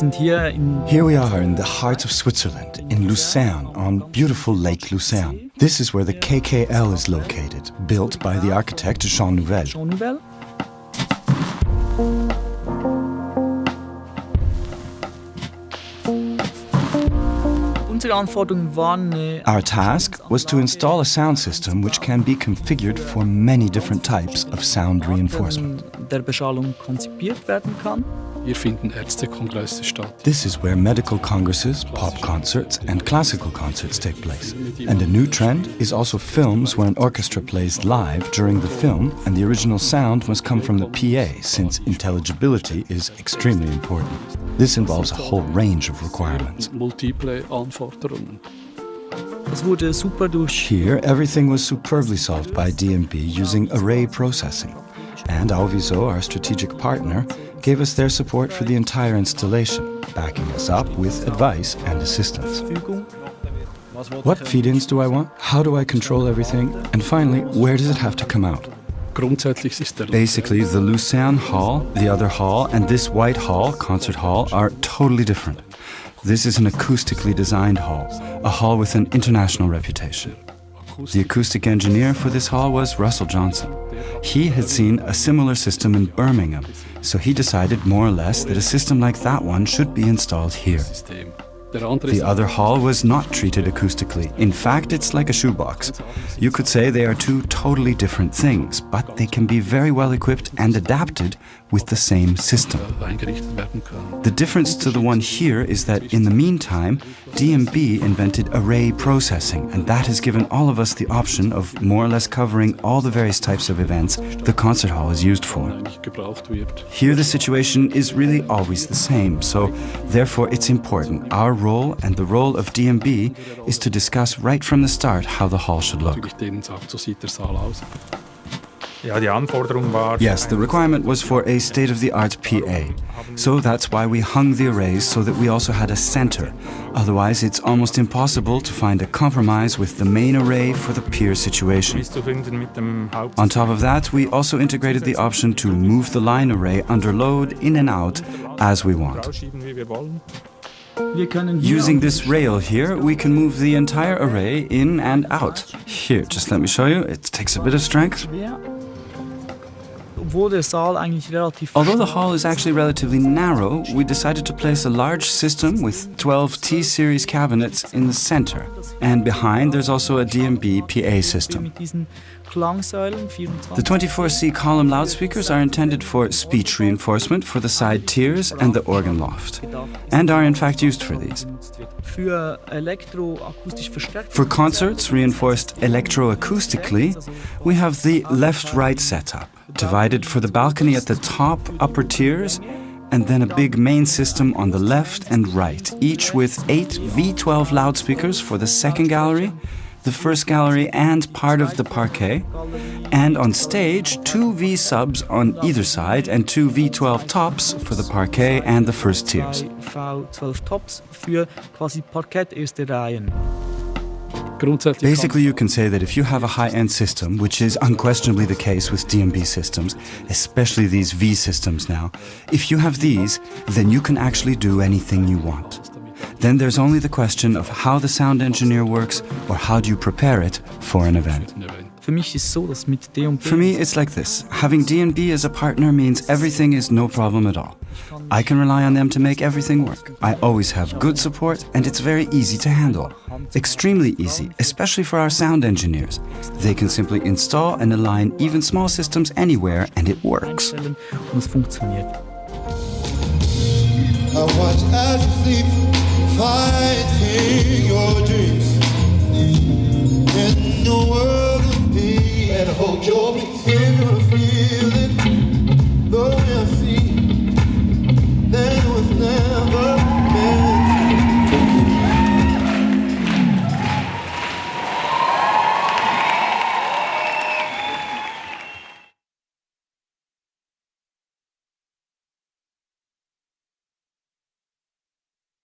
Here we are in the heart of Switzerland, in Luzern, on beautiful Lake Luzern. This is where the KKL is located, built by the architect Jean Nouvel. Our task was to install a sound system which can be configured for many different types of sound reinforcement. Hier finden Ärztekongresse statt. This is where medical congresses, pop concerts and classical concerts take place. And a new trend is also films where an orchestra plays live during the film and the original sound must come from the PA since intelligibility is extremely important. This involves a whole range of requirements. Multiple Anforderungen. Here, everything was superbly solved by D&B using array processing. And Auviso, our strategic partner, gave us their support for the entire installation, backing us up with advice and assistance. What feed-ins do I want? How do I control everything? And finally, where does it have to come out? Basically, the Lucerne Hall, the other hall, and this white hall, concert hall, are totally different. This is an acoustically designed hall, a hall with an international reputation. The acoustic engineer for this hall was Russell Johnson. He had seen a similar system in Birmingham, so he decided more or less that a system like that one should be installed here. The other hall was not treated acoustically. In fact, it's like a shoebox. You could say they are two totally different things, but they can be very well equipped and adapted with the same system. The difference to the one here is that in the meantime, D&B invented array processing, and that has given all of us the option of more or less covering all the various types of events the concert hall is used for. Here the situation is really always the same, so therefore it's important. Our role and the role of D&B is to discuss right from the start how the hall should look. Yes, the requirement was for a state-of-the-art PA. So that's why we hung the arrays so that we also had a center. Otherwise, it's almost impossible to find a compromise with the main array for the pier situation. On top of that, we also integrated the option to move the line array under load in and out as we want. Using this rail here, we can move the entire array in and out. Here, just let me show you. It takes a bit of strength. Although the hall is actually relatively narrow, we decided to place a large system with 12 T-series cabinets in the center. And behind there's also a D&B PA system. The 24C column loudspeakers are intended for speech reinforcement for the side tiers and the organ loft, and are in fact used for these. For concerts reinforced electroacoustically, we have the left-right setup, divided for the balcony at the top upper tiers, and then a big main system on the left and right, each with 8 V12 loudspeakers for the second gallery, the first gallery and part of the parquet, and on stage 2 V-subs on either side and 2 V12 tops for the parquet and the first tiers. Basically, you can say that if you have a high-end system, which is unquestionably the case with D&B systems, especially these V systems now, if you have these, then you can actually do anything you want. Then there's only the question of how the sound engineer works or how do you prepare it for an event. For me, it's like this. Having D&B as a partner means everything is no problem at all. I can rely on them to make everything work. I always have good support and it's very easy to handle. Extremely easy, especially for our sound engineers. They can simply install and align even small systems anywhere and it works. I watch as you sleep, fighting your dreams. In the world of peace, and hold your peace. You're gonna feel it.